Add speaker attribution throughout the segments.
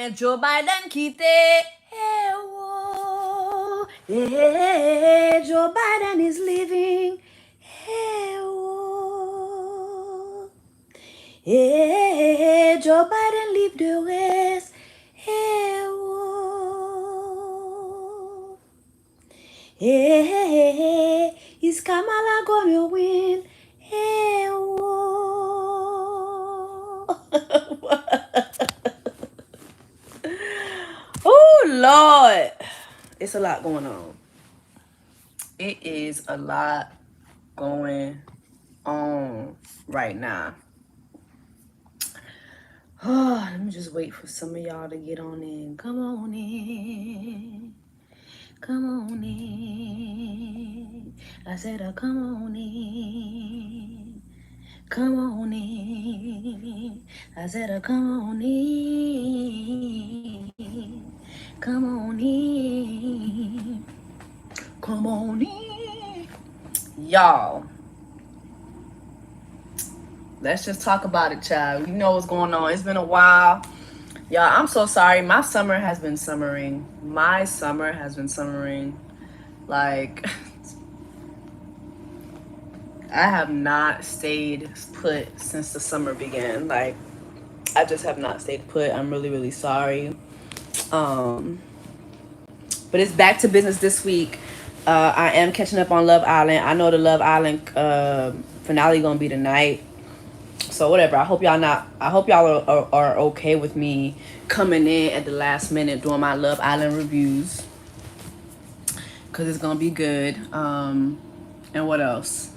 Speaker 1: mais Joe Biden quitté. Hey, oh, hey, Joe Biden is leaving. Hey, oh, hey, Joe Biden leave the race. Hey, oh, hey, is Kamala gonna win? Hey, oh. Oh, Lord. It's a lot going on. It is a lot going on right now. Oh, let me just wait for some of y'all to get on in. Come on in. Come on in. I said, come on in. Come on in. I said, come on in. Come on in. Come on in. Y'all, let's just talk about it, child. You know what's going on. It's been a while. Y'all, I'm so sorry. My summer has been summering. My summer has been summering. Like, I have not stayed put since the summer began. Like, I just have not stayed put. I'm really, really sorry. But it's back to business this week. I am catching up on Love Island. I know the Love Island finale gonna be tonight. So whatever. I hope y'all are okay with me coming in at the last minute doing my Love Island reviews, cause it's gonna be good. And what else?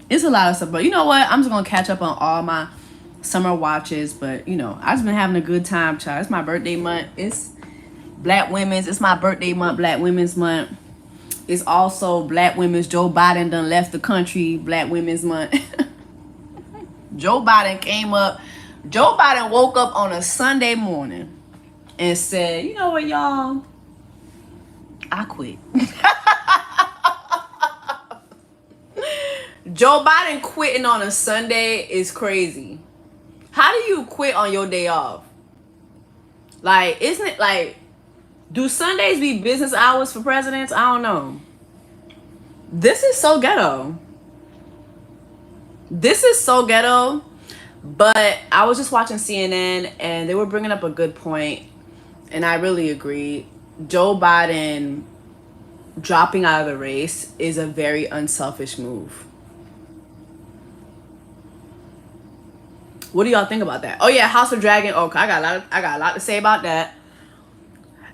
Speaker 1: It's a lot of stuff, but you know what? I'm just gonna catch up on all my summer watches. But you know, I've just been having a good time, child. It's my birthday month. It's Black Women's. It's my birthday month, Black Women's Month. It's also Black Women's. Joe Biden done left the country, Black Women's Month. Joe Biden woke up on a Sunday morning and said, you know what, y'all? I quit. Joe Biden quitting on a Sunday is crazy. How do you quit on your day off? Like, isn't it like, do Sundays be business hours for presidents? I don't know. This is so ghetto. This is so ghetto. But I was just watching CNN and they were bringing up a good point, and I really agree. Joe Biden dropping out of the race is a very unselfish move. What do y'all think about that? Oh yeah, House of Dragon. Okay, I got a lot to say about that.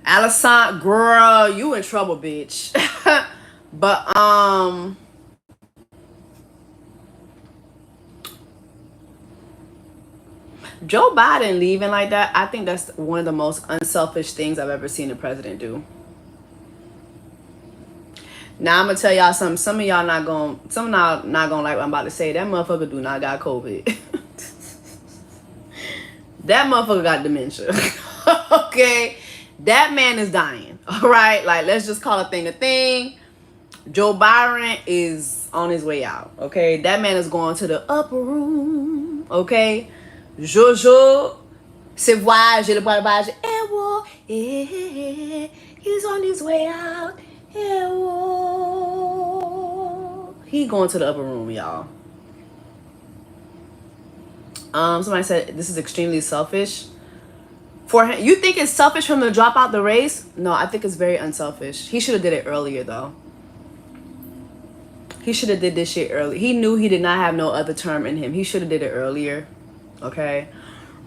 Speaker 1: Alicent, girl, you in trouble, bitch. But Joe Biden leaving like that, I think that's one of the most unselfish things I've ever seen a president do. Now I'm gonna tell y'all something. Some of y'all not gonna like what I'm about to say. That motherfucker do not got COVID. That motherfucker got dementia. Okay? That man is dying. All right? Like, let's just call a thing a thing. Joe Biden is on his way out. Okay? That man is going to the upper room. Okay? Jojo, c'est vrai, j'ai le bras bas. He's on his way out. He going to the upper room, y'all. Somebody said this is extremely selfish for him. You think it's selfish for him to drop out the race? No, I think it's very unselfish. He should have did it earlier, though. He should have did this shit early. He knew he did not have no other term in him. He should have did it earlier. Okay.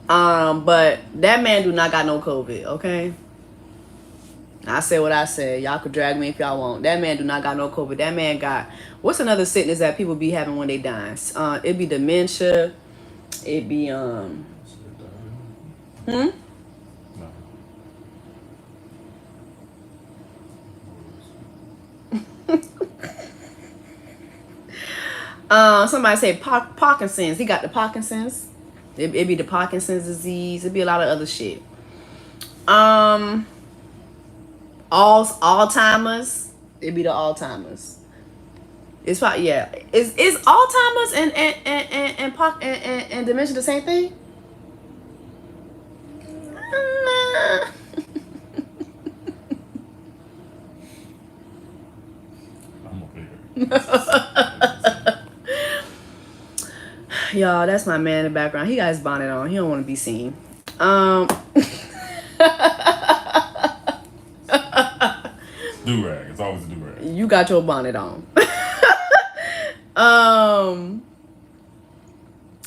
Speaker 1: But that man do not got no COVID. Okay. I said what I said. Y'all could drag me if y'all want. That man do not got no COVID. That man got, what's another sickness that people be having when they die? It be dementia. It be somebody say Parkinson's. He got the Parkinson's. It be the Parkinson's disease. It be a lot of other shit. Alzheimer's. It be the Alzheimer's. It's probably, yeah. Is Alzheimer's and dementia the same thing?
Speaker 2: I'm okay.
Speaker 1: Y'all, that's my man in the background. He got his bonnet on. He don't want to be seen.
Speaker 2: Do-rag. It's always a do-rag.
Speaker 1: You got your bonnet on.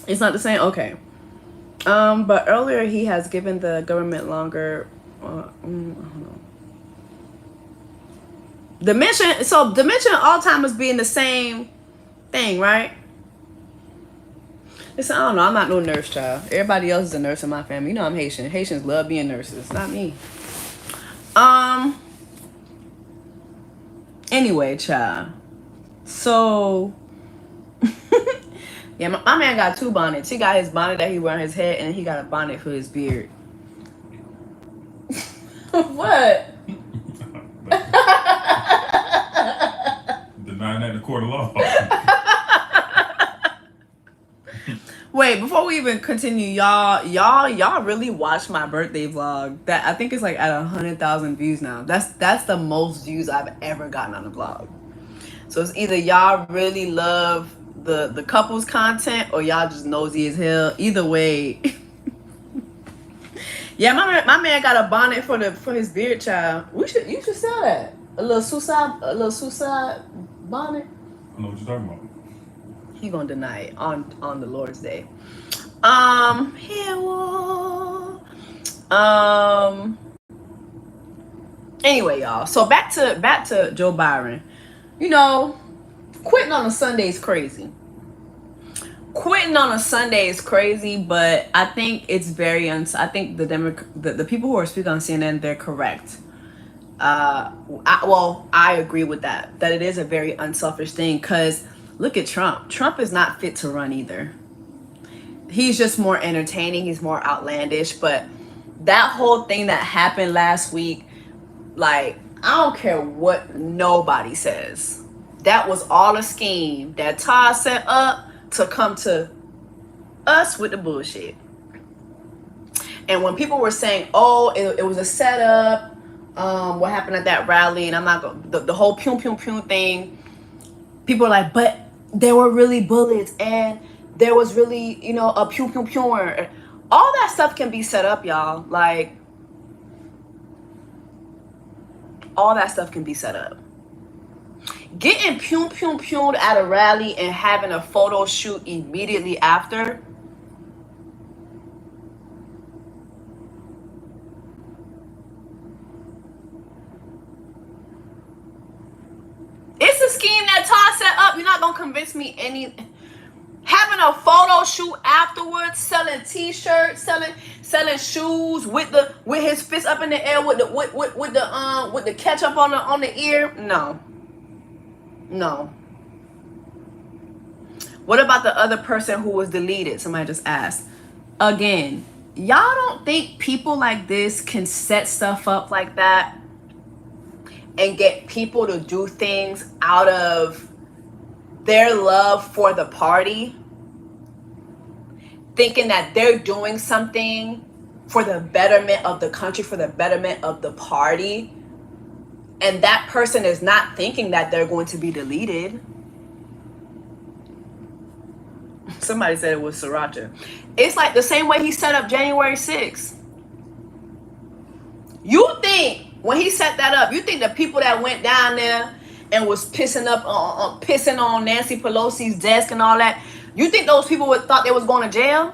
Speaker 1: It's not the same? Okay. But earlier he has given the government longer, I don't know. Dementia and Alzheimer's being the same thing, right? Listen, I don't know. I'm not no nurse, child. Everybody else is a nurse in my family. You know I'm Haitian. Haitians love being nurses, not me. Anyway, child. So, yeah, my man got two bonnets. He got his bonnet that he wear on his head, and he got a bonnet for his beard. What?
Speaker 2: Denying that in the court of law.
Speaker 1: Wait, before we even continue, y'all really watch my birthday vlog. That I think it's like at 100,000 views now. That's the most views I've ever gotten on a vlog. So it's either y'all really love the couples content or y'all just nosy as hell. Either way. Yeah, my man got a bonnet for his beard, child. You should sell that. A little suicide bonnet.
Speaker 2: I know what you're talking about.
Speaker 1: He gonna deny it on the Lord's Day. Anyway, y'all. So back to Joe Byron. You know, quitting on a Sunday is crazy. Quitting on a Sunday is crazy, but I think it's very I think the people who are speaking on CNN, they're correct. I agree with that it is a very unselfish thing, because look at Trump. Trump is not fit to run either. He's just more entertaining. He's more outlandish. But that whole thing that happened last week, like, I don't care what nobody says. That was all a scheme that Todd set up to come to us with the bullshit. And when people were saying, oh, it was a setup, what happened at that rally, and I'm not going to, the whole pew pew pew thing, people are like, but there were really bullets, and there was really, a pew pew pew. All that stuff can be set up, y'all. Like, all that stuff can be set up. Getting pew pew pewed at a rally and having a photo shoot immediately after, it's a scheme that Todd set up. You're not gonna convince me having a photo shoot afterwards, selling t-shirts, selling shoes with his fist up in the air with the ketchup on the ear. No. What about the other person who was deleted? Somebody just asked. Again, y'all don't think people like this can set stuff up like that and get people to do things out of their love for the party, thinking that they're doing something for the betterment of the country, for the betterment of the party, and that person is not thinking that they're going to be deleted. Somebody said it was Sriracha. It's like the same way he set up January 6th. You think when he set that up, you think the people that went down there and was pissing on Nancy Pelosi's desk and all that, you think those people thought they was going to jail?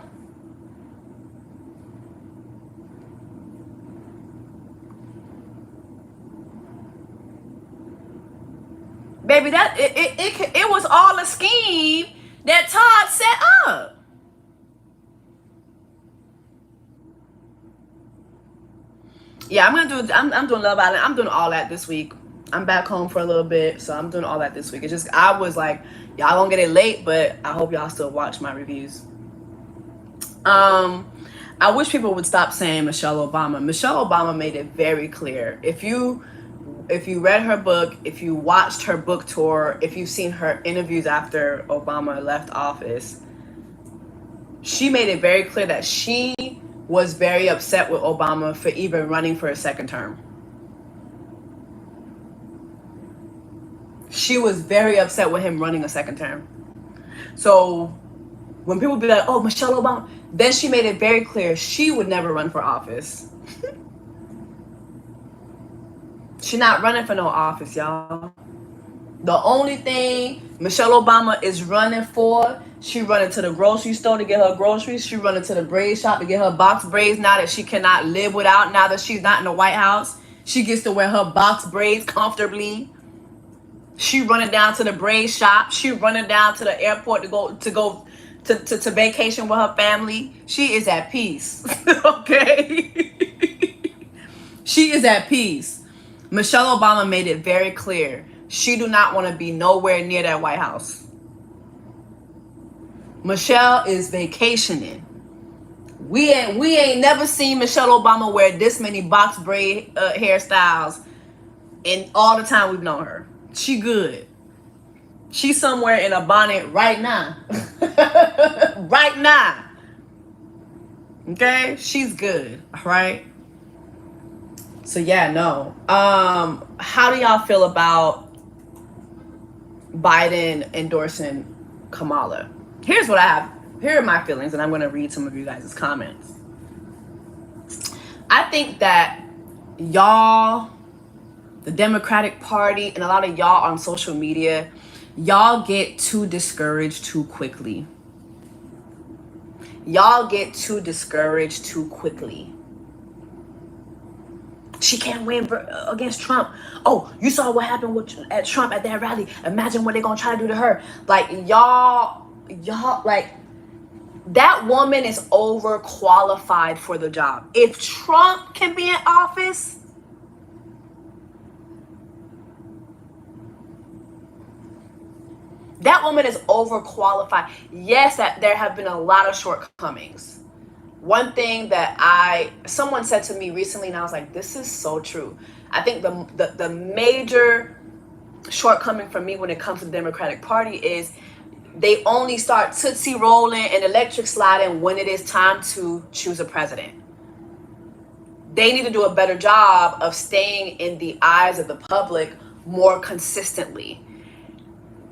Speaker 1: Baby, that it was all a scheme that Todd set up. Yeah, I'm doing Love Island. I'm doing all that this week. I'm back home for a little bit, so I'm doing all that this week. It's just, I was like, y'all gonna get it late, but I hope y'all still watch my reviews. I wish people would stop saying Michelle Obama. Michelle Obama made it very clear. If you read her book, if you watched her book tour, if you've seen her interviews after Obama left office, she made it very clear that she was very upset with Obama for even running for a second term. She was very upset with him running a second term. So when people be like, oh, Michelle Obama, then she made it very clear she would never run for office. She's not running for no office, y'all. The only thing Michelle Obama is running for, she running to the grocery store to get her groceries. She running to the braid shop to get her box braids now that she cannot live without, now that she's not in the White House. She gets to wear her box braids comfortably. She running down to the braid shop. She running down to the airport to go to vacation with her family. She is at peace. Okay? She is at peace. Michelle Obama made it very clear. She do not want to be nowhere near that White House. Michelle is vacationing. We ain't never seen Michelle Obama wear this many box braid hairstyles in all the time we've known her. She good. She's somewhere in a bonnet right now. Right now. Okay? She's good. All right? So yeah, no. How do y'all feel about Biden endorsing Kamala? Here's what I have. Here are my feelings, and I'm going to read some of you guys' comments. I think that y'all, the Democratic Party, and a lot of y'all on social media, y'all get too discouraged too quickly. Y'all get too discouraged too quickly. She can't win against Trump. Oh, you saw what happened at Trump at that rally. Imagine what they're going to try to do to her. Like, y'all, like, that woman is overqualified for the job. If Trump can be in office, that woman is overqualified. Yes, that there have been a lot of shortcomings. One thing that someone said to me recently, and I was like, this is so true. I think the major shortcoming for me when it comes to the Democratic Party is they only start tootsie rolling and electric sliding when it is time to choose a president. They need to do a better job of staying in the eyes of the public more consistently.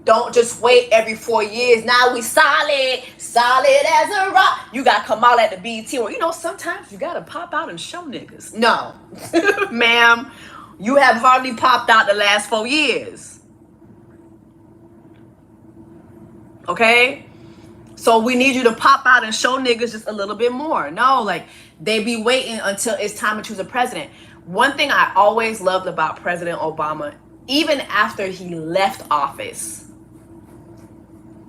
Speaker 1: Don't just wait every 4 years. Now we solid as a rock. You got Kamala at the BET. Well, sometimes you got to pop out and show niggas. No, ma'am, you have hardly popped out the last 4 years. Okay? So we need you to pop out and show niggas just a little bit more. No, like, they be waiting until it's time to choose a president. One thing I always loved about President Obama, even after he left office,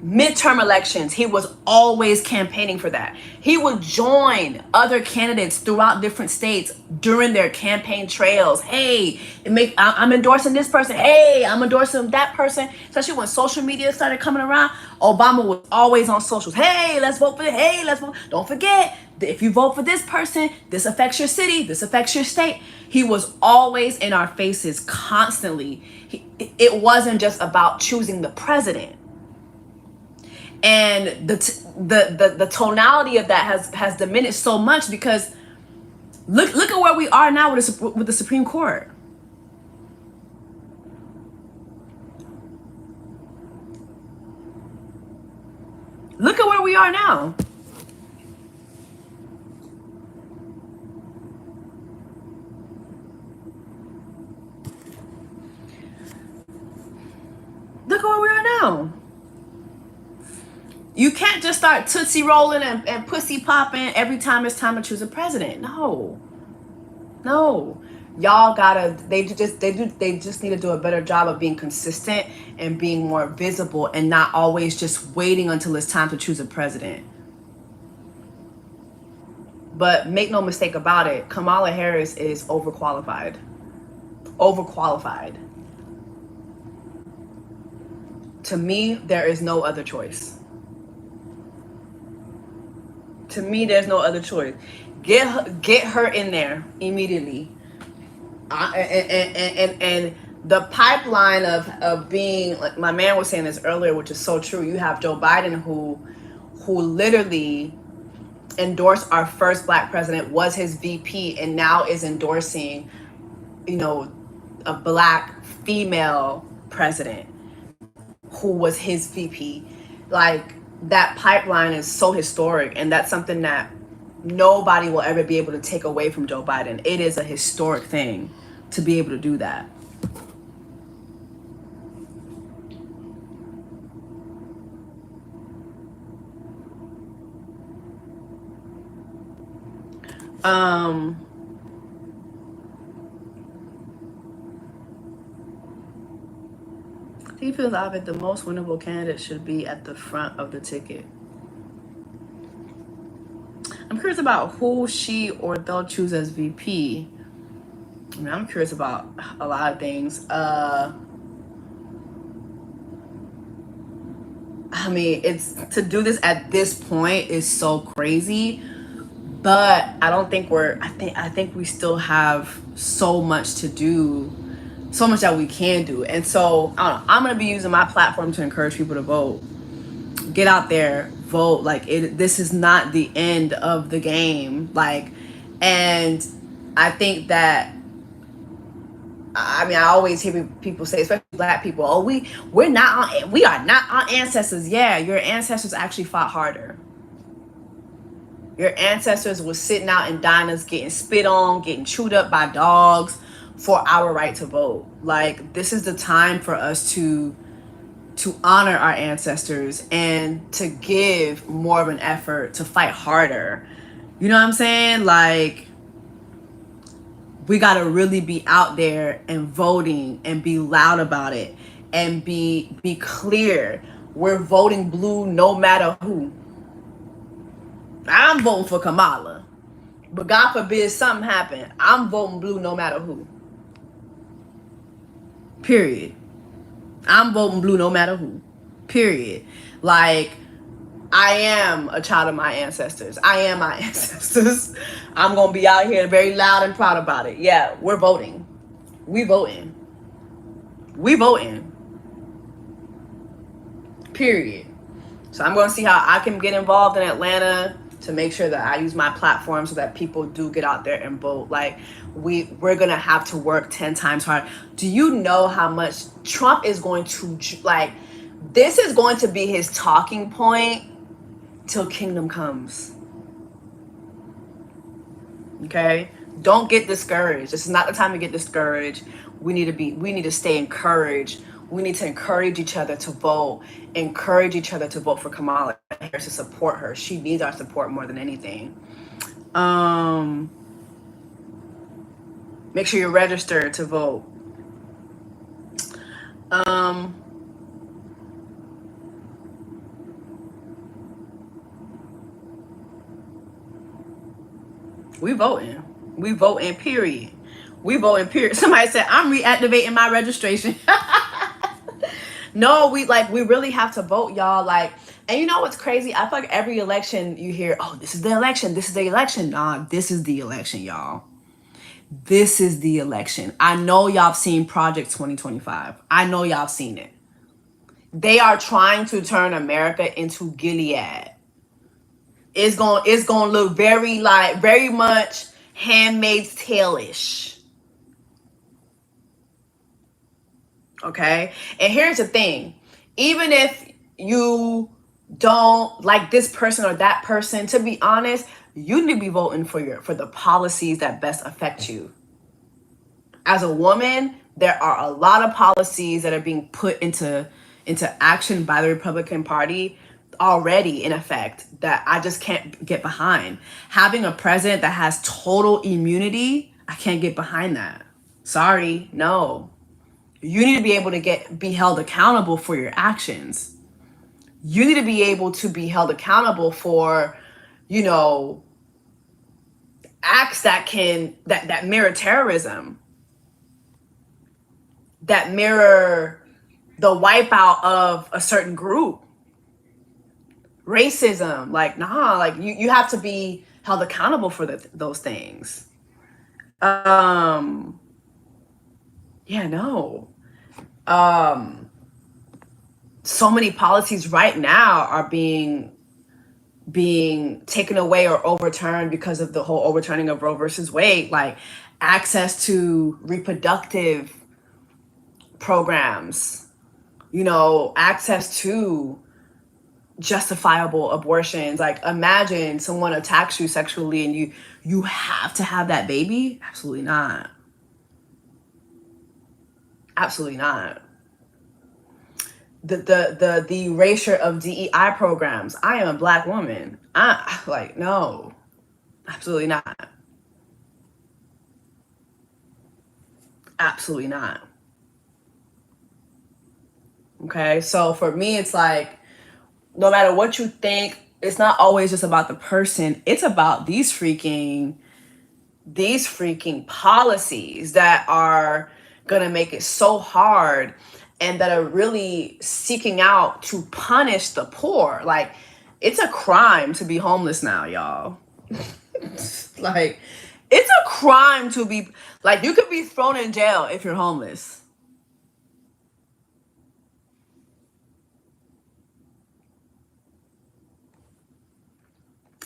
Speaker 1: midterm elections, he was always campaigning for that. He would join other candidates throughout different states during their campaign trails. Hey, I'm endorsing this person. Hey, I'm endorsing that person. Especially when social media started coming around, Obama was always on socials. Hey, let's vote for it. Hey, let's vote. Don't forget, if you vote for this person, this affects your city. This affects your state. He was always in our faces constantly. It wasn't just about choosing the president. And the tonality of that has diminished so much because look at where we are now with the Supreme Court. Look at where we are now. Look at where we are now. You can't just start tootsie rolling and pussy popping every time it's time to choose a president. No. Y'all they just need to do a better job of being consistent and being more visible and not always just waiting until it's time to choose a president. But make no mistake about it, Kamala Harris is overqualified. To me, there is no other choice. To me, there's no other choice. Get her in there immediately. And the pipeline of being, like my man was saying this earlier, which is so true. You have Joe Biden who literally endorsed our first black president was his VP, and now is endorsing, a black female president who was his VP. Like, that pipeline is so historic, and that's something that nobody will ever be able to take away from Joe Biden. It is a historic thing to be able to do that. He feels that the most winnable candidate should be at the front of the ticket. I'm curious about who she or they'll choose as VP. I'm curious about a lot of things. It's to do this at this point is so crazy, but I don't think I think we still have so much to do, so much that we can do. And so I don't know, I'm gonna be using my platform to encourage people to vote. Get out there, vote. This is not the end of the game. And I think that, I always hear people say, especially black people, oh, we are not our ancestors. Yeah, your ancestors actually fought harder. Your ancestors were sitting out in diners, getting spit on, getting chewed up by dogs for our right to vote. This is the time for us to honor our ancestors and to give more of an effort to fight harder. You know what I'm saying? We got to really be out there and voting and be loud about it and be clear. We're voting blue no matter who. I'm voting for Kamala, but God forbid something happen, I'm voting blue no matter who. Period. I'm voting blue no matter who. Period. I am a child of my ancestors. I am my ancestors. I'm going to be out here very loud and proud about it. Yeah, we're voting. We voting. We voting. Period. So I'm going to see how I can get involved in Atlanta to make sure that I use my platform so that people do get out there and vote. We're going to have to work 10 times harder. Do you know how much Trump is going to, this is going to be his talking point till kingdom comes. Okay? Don't get discouraged. This is not the time to get discouraged. We need to stay encouraged. We need to encourage each other to vote. Encourage each other to vote for Kamala Harris, to support her. She needs our support more than anything. Make sure you're registered to vote. We voting. We voting, period. We voting, period. Somebody said, I'm reactivating my registration. No, we really have to vote, y'all. And you know what's crazy? I feel like every election you hear, oh, this is the election. This is the election. Nah, this is the election, y'all. This is the election. I know y'all have seen Project 2025. I know y'all have seen it. They are trying to turn America into Gilead. It's gonna look very much Handmaid's Tale-ish. Okay? And here's the thing. Even if you don't like this person or that person, to be honest, you need to be voting for the policies that best affect you. As a woman, there are a lot of policies that are being put into action by the Republican Party already in effect that I just can't get behind. Having a president that has total immunity, I can't get behind that. Sorry, no. You need to be able to be held accountable for your actions. You need to be able to be held accountable for, acts that mirror terrorism, that mirror the wipeout of a certain group. Racism, you have to be held accountable for those things. So many policies right now are being being taken away or overturned because of the whole overturning of Roe versus Wade, like access to reproductive programs, you know, access to justifiable abortions. Like, imagine someone attacks you sexually and you have to have that baby. Absolutely not. Absolutely not. The erasure of DEI programs. I am a Black woman. No, absolutely not. Absolutely not. Okay, so for me, it's like, no matter what you think, it's not always just about the person. It's about these freaking policies that are gonna make it so hard, and that are really seeking out to punish the poor. Like, it's a crime to be homeless now, y'all. Like, it's a crime to be, like, you could be thrown in jail if you're homeless.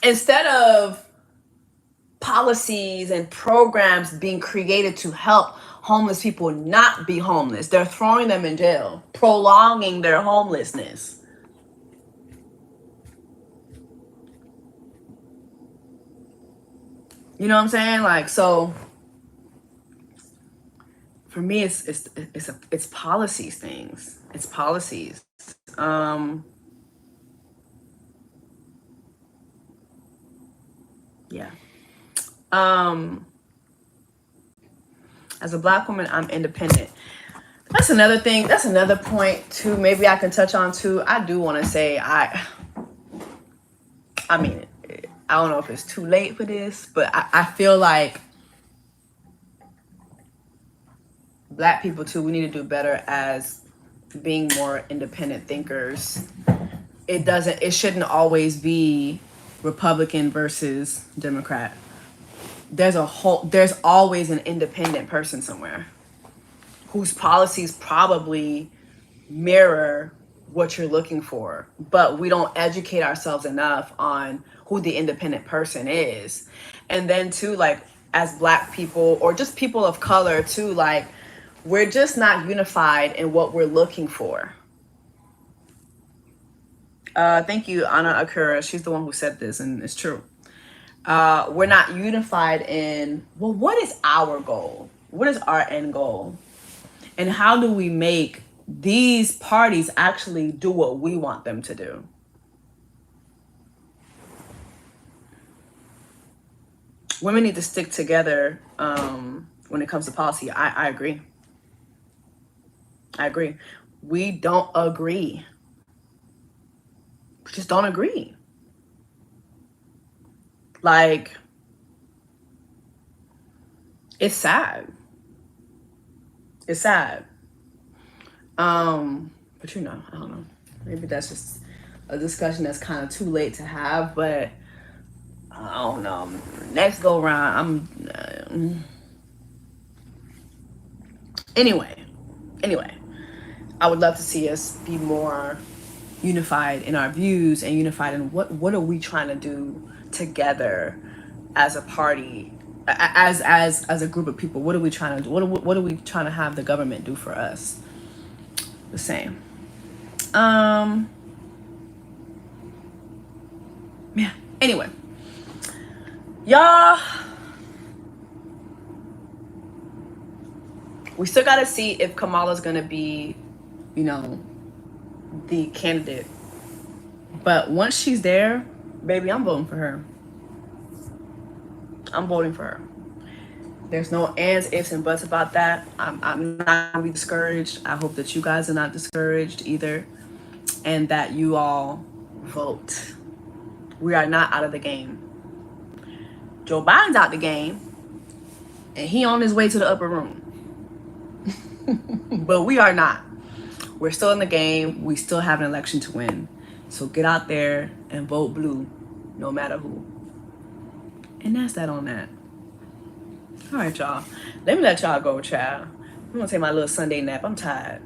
Speaker 1: Instead of policies and programs being created to help homeless people not be homeless, they're throwing them in jail, prolonging their homelessness. You know what I'm saying? Like, so for me, it's policies things. It's policies. Yeah. As a Black woman, I'm independent. That's another thing. That's another point too. Maybe I can touch on too. I do want to say I mean, I don't know if it's too late for this, but I feel like Black people too, we need to do better as being more independent thinkers. It shouldn't always be Republican versus Democrat. There's always an independent person somewhere whose policies probably mirror what you're looking for, but we don't educate ourselves enough on who the independent person is. And then too, like, as Black people or just people of color too, like, we're just not unified in what we're looking for. Thank you, Anna Akura. She's the one who said this, and it's true. We're not unified in, well, what is our goal? What is our end goal? And how do we make these parties actually do what we want them to do? Women need to stick together when it comes to policy. I agree. I agree. We don't agree. We just don't agree. Like, it's sad. It's sad. But you know, I don't know. Maybe that's just a discussion that's kind of too late to have, but I don't know. Next go round, Anyway, I would love to see us be more unified in our views and unified in what are we trying to do together as a party, as a group of people. What are we trying to do? What are we trying to have the government do for us? The same. Yeah. Anyway, y'all, we still got to see if Kamala's going to be, you know, the candidate. But once she's there, baby, I'm voting for her. I'm voting for her. There's no ands, ifs, and buts about that. I'm not going to be discouraged. I hope that you guys are not discouraged either. And that you all vote. We are not out of the game. Joe Biden's out the game. And he on his way to the upper room. But we are not. We're still in the game. We still have an election to win. So get out there and vote blue, no matter who. And that's that on that. All right, y'all. Let me let y'all go, child. I'm going to take my little Sunday nap. I'm tired.